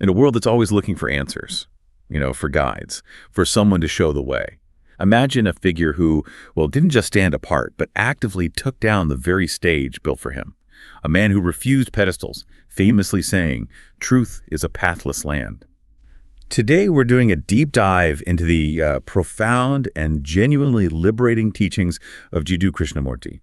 In a world that's always looking for answers, for guides, for someone to show the way. Imagine a figure who, well, didn't just stand apart, but actively took down the very stage built for him. A man who refused pedestals, famously saying, "Truth is a pathless land." Today, we're doing a deep dive into the profound and genuinely liberating teachings of Jiddu Krishnamurti.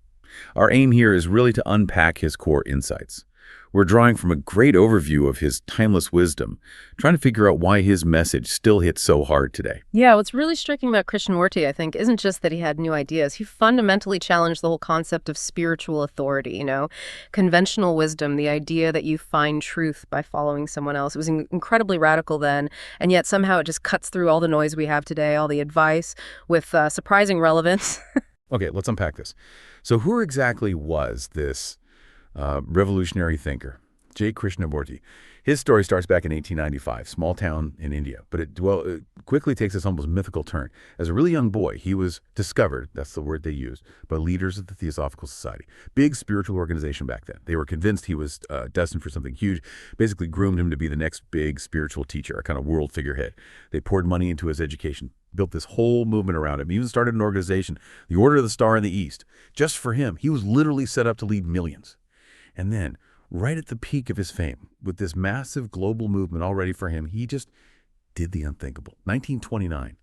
Our aim here is really to unpack his core insights. We're drawing from a great overview of his timeless wisdom, trying to figure out why his message still hits so hard today. Yeah, what's really striking about Krishnamurti, I think, isn't just that he had new ideas. He fundamentally challenged the whole concept of spiritual authority, conventional wisdom, the idea that you find truth by following someone else. It was incredibly radical then, and yet somehow it just cuts through all the noise we have today, all the advice, with surprising relevance. Okay, let's unpack this. So who exactly was this revolutionary thinker, J Krishnamurti? His story starts back in 1895, small town in India, but it quickly takes this almost mythical turn. As a really young boy, he was discovered, that's the word they used, by leaders of the Theosophical Society. Big spiritual organization back then. They were convinced he was destined for something huge, basically groomed him to be the next big spiritual teacher, a kind of world figurehead. They poured money into his education, built this whole movement around him, even started an organization, the Order of the Star in the East. Just for him, he was literally set up to lead millions. And then, right at the peak of his fame, with this massive global movement all ready for him, he just did the unthinkable. 1929,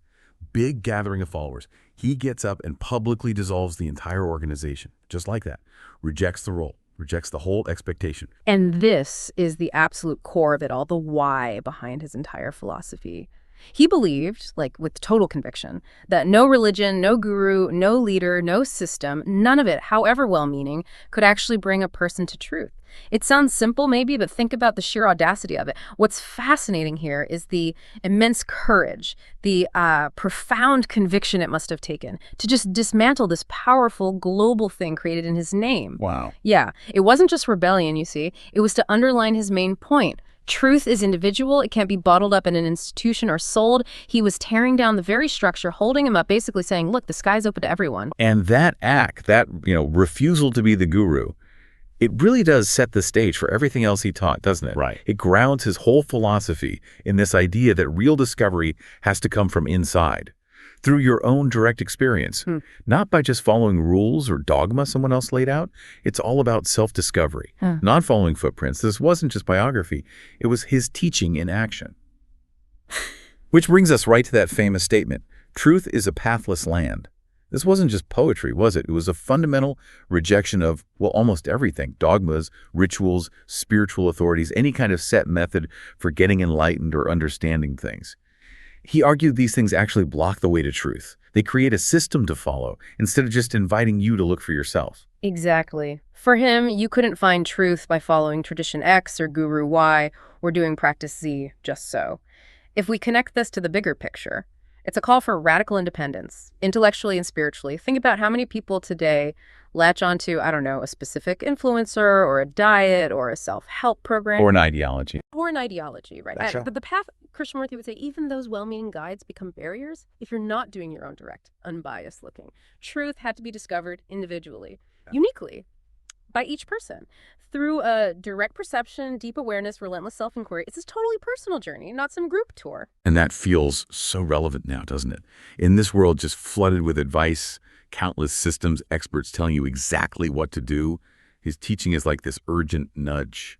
big gathering of followers. He gets up and publicly dissolves the entire organization, just like that. Rejects the role, rejects the whole expectation. And this is the absolute core of it all, the why behind his entire philosophy. He believed, with total conviction, that no religion, no guru, no leader, no system, none of it, however well-meaning, could actually bring a person to truth. It sounds simple maybe, but think about the sheer audacity of it. What's fascinating here is the immense courage, the profound conviction it must have taken to just dismantle this powerful global thing created in his name. Wow. Yeah, it wasn't just rebellion, you see. It was to underline his main point. Truth is individual. It can't be bottled up in an institution or sold. He was tearing down the very structure, holding him up, basically saying, look, the sky's open to everyone. And that act, that refusal to be the guru, it really does set the stage for everything else he taught, doesn't it? Right. It grounds his whole philosophy in this idea that real discovery has to come from inside, through your own direct experience, not by just following rules or dogma someone else laid out. It's all about self-discovery, not following footprints. This wasn't just biography. It was his teaching in action. Which brings us right to that famous statement, truth is a pathless land. This wasn't just poetry, was it? It was a fundamental rejection of, well, almost everything, dogmas, rituals, spiritual authorities, any kind of set method for getting enlightened or understanding things. He argued these things actually block the way to truth. They create a system to follow instead of just inviting you to look for yourself. Exactly. For him, you couldn't find truth by following tradition X or guru Y or doing practice Z just so. If we connect this to the bigger picture, it's a call for radical independence, intellectually and spiritually. Think about how many people today latch onto, a specific influencer or a diet or a self-help program. Or an ideology. Or an ideology, right? That's right. But the path, Krishnamurti would say, even those well-meaning guides become barriers if you're not doing your own direct, unbiased looking. Truth had to be discovered individually, uniquely, by each person. Through a direct perception, deep awareness, relentless self-inquiry. It's this totally personal journey, not some group tour. And that feels so relevant now, doesn't it? In this world just flooded with advice, countless systems, experts telling you exactly what to do, his teaching is like this urgent nudge.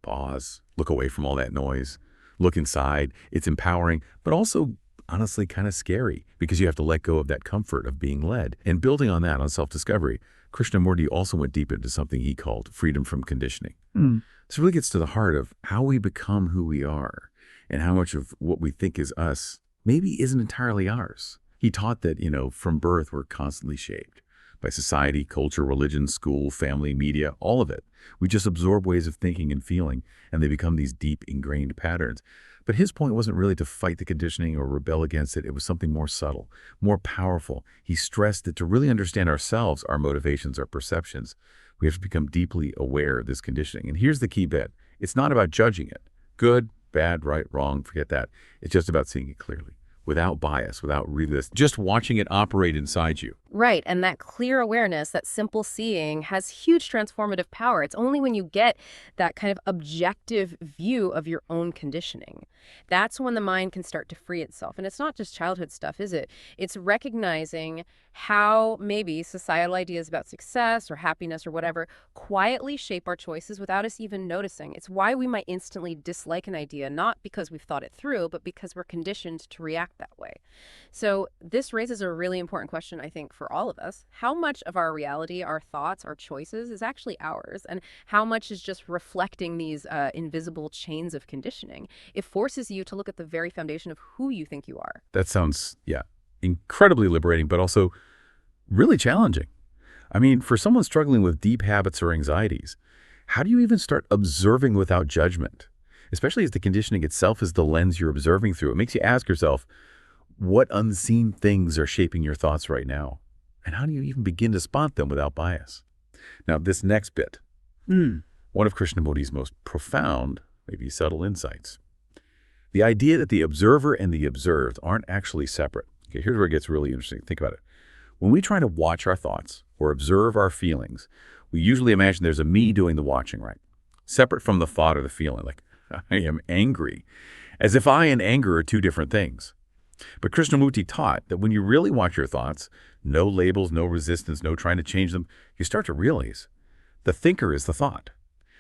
Pause, look away from all that noise, look inside. It's empowering, but also honestly kind of scary because you have to let go of that comfort of being led. And building on that, on self-discovery, Krishnamurti also went deep into something he called freedom from conditioning. This really gets to the heart of how we become who we are and how much of what we think is us maybe isn't entirely ours. He taught that, from birth, we're constantly shaped by society, culture, religion, school, family, media, all of it. We just absorb ways of thinking and feeling, and they become these deep, ingrained patterns. But his point wasn't really to fight the conditioning or rebel against it. It was something more subtle, more powerful. He stressed that to really understand ourselves, our motivations, our perceptions, we have to become deeply aware of this conditioning. And here's the key bit. It's not about judging it. Good, bad, right, wrong, forget that. It's just about seeing it clearly. without bias, without resist, just watching it operate inside you. Right, and that clear awareness, that simple seeing, has huge transformative power. It's only when you get that kind of objective view of your own conditioning. That's when the mind can start to free itself. And it's not just childhood stuff, is it? It's recognizing how maybe societal ideas about success or happiness or whatever quietly shape our choices without us even noticing. It's why we might instantly dislike an idea, not because we've thought it through, but because we're conditioned to react that way. So this raises a really important question, I think, for all of us. How much of our reality, our thoughts, our choices is actually ours? And how much is just reflecting these invisible chains of conditioning? It forces you to look at the very foundation of who you think you are. That sounds, yeah, incredibly liberating, but also really challenging. I mean, for someone struggling with deep habits or anxieties, how do you even start observing without judgment? Especially as the conditioning itself is the lens you're observing through. It makes you ask yourself, what unseen things are shaping your thoughts right now? And how do you even begin to spot them without bias? Now, this next bit, one of Krishnamurti's most profound, maybe subtle insights. The idea that the observer and the observed aren't actually separate. Okay, here's where it gets really interesting. Think about it. When we try to watch our thoughts or observe our feelings, we usually imagine there's a me doing the watching, right? Separate from the thought or the feeling, like, I am angry, as if I and anger are two different things. But Krishnamurti taught that when you really watch your thoughts, no labels, no resistance, no trying to change them, you start to realize the thinker is the thought.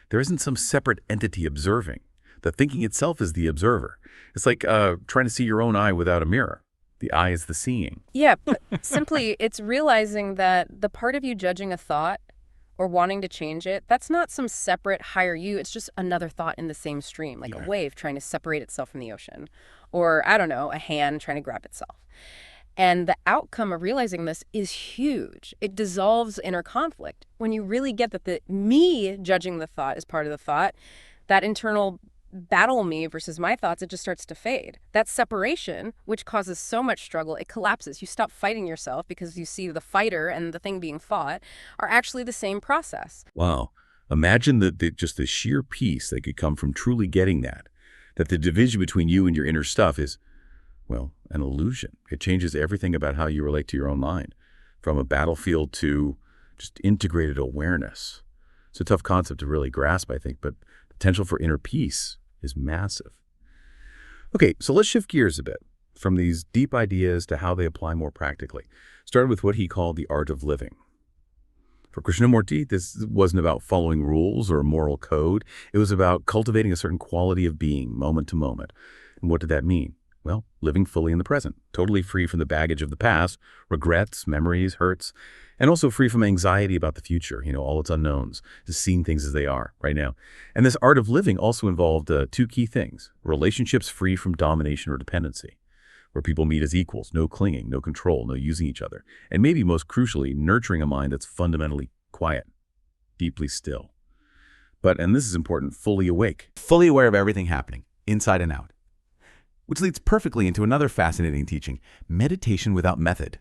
There isn't some separate entity observing. The thinking itself is the observer. It's like trying to see your own eye without a mirror. The eye is the seeing. Yeah, but simply it's realizing that the part of you judging a thought or wanting to change it, that's not some separate higher you. It's just another thought in the same stream, like a wave trying to separate itself from the ocean. Or, I don't know, a hand trying to grab itself. And the outcome of realizing this is huge. It dissolves inner conflict. When you really get that the me judging the thought is part of the thought, that internal battle me versus my thoughts, it just starts to fade. That separation, which causes so much struggle, it collapses. You stop fighting yourself because you see the fighter and the thing being fought are actually the same process. Wow. Imagine just the sheer peace that could come from truly getting that the division between you and your inner stuff is, well, an illusion. It changes everything about how you relate to your own mind, from a battlefield to just integrated awareness. It's a tough concept to really grasp, I think, but the potential for inner peace is massive. Okay, so let's shift gears a bit from these deep ideas to how they apply more practically. Started with what he called the art of living. For Krishnamurti, this wasn't about following rules or a moral code. It was about cultivating a certain quality of being, moment to moment. And what did that mean? Well, living fully in the present, totally free from the baggage of the past, regrets, memories, hurts, and also free from anxiety about the future, all its unknowns, just seeing things as they are right now. And this art of living also involved two key things: relationships free from domination or dependency, where people meet as equals, no clinging, no control, no using each other, and maybe most crucially, nurturing a mind that's fundamentally quiet, deeply still. But, and this is important, fully awake. Fully aware of everything happening, inside and out. Which leads perfectly into another fascinating teaching, meditation without method.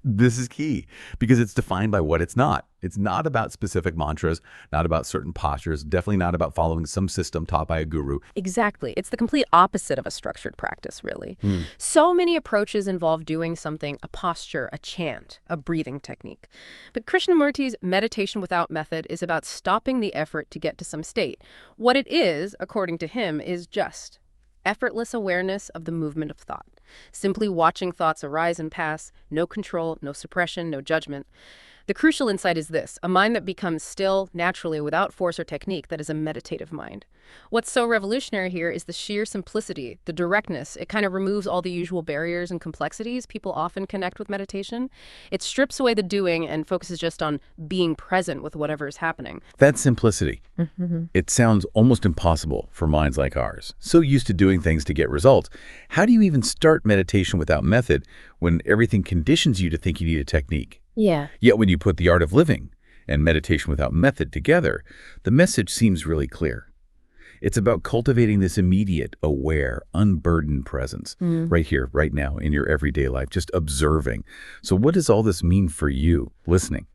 This is key because it's defined by what it's not. It's not about specific mantras, not about certain postures, definitely not about following some system taught by a guru. Exactly. It's the complete opposite of a structured practice, really. So many approaches involve doing something, a posture, a chant, a breathing technique. But Krishnamurti's meditation without method is about stopping the effort to get to some state. What it is, according to him, is just effortless awareness of the movement of thought. Simply watching thoughts arise and pass, no control, no suppression, no judgment. The crucial insight is this: a mind that becomes still, naturally, without force or technique, that is a meditative mind. What's so revolutionary here is the sheer simplicity, the directness. It kind of removes all the usual barriers and complexities people often connect with meditation. It strips away the doing and focuses just on being present with whatever is happening. That simplicity, it sounds almost impossible for minds like ours, so used to doing things to get results. How do you even start meditation without method when everything conditions you to think you need a technique? Yeah. Yet when you put the art of living and meditation without method together, the message seems really clear. It's about cultivating this immediate, aware, unburdened presence right here, right now, in your everyday life, just observing. So what does all this mean for you listening?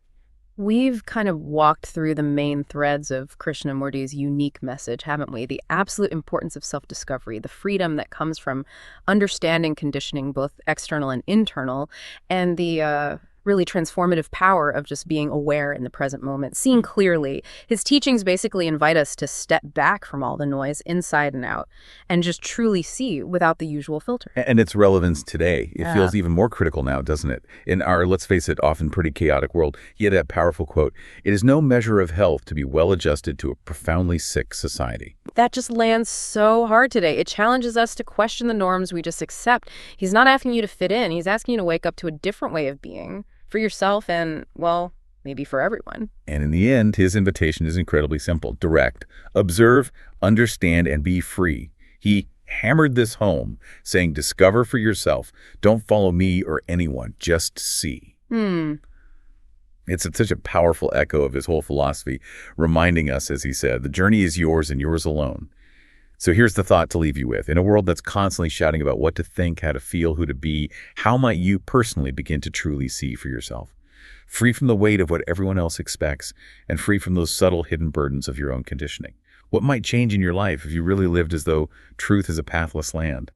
We've kind of walked through the main threads of Krishnamurti's unique message, haven't we? The absolute importance of self-discovery, the freedom that comes from understanding conditioning, both external and internal, and the really transformative power of just being aware in the present moment, seeing clearly. His teachings basically invite us to step back from all the noise inside and out and just truly see without the usual filter. And its relevance today, it Yeah. feels even more critical now, doesn't it? In our, let's face it, often pretty chaotic world, he had that powerful quote, "It is no measure of health to be well adjusted to a profoundly sick society." That just lands so hard today. It challenges us to question the norms we just accept. He's not asking you to fit in. He's asking you to wake up to a different way of being for yourself and, well, maybe for everyone. And in the end, his invitation is incredibly simple, direct. Observe, understand, and be free. He hammered this home, saying, discover for yourself. Don't follow me or anyone, just see. It's such a powerful echo of his whole philosophy, reminding us, as he said, the journey is yours and yours alone. So here's the thought to leave you with. In a world that's constantly shouting about what to think, how to feel, who to be, how might you personally begin to truly see for yourself? Free from the weight of what everyone else expects and free from those subtle hidden burdens of your own conditioning. What might change in your life if you really lived as though truth is a pathless land?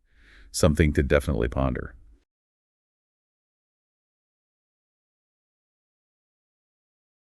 Something to definitely ponder.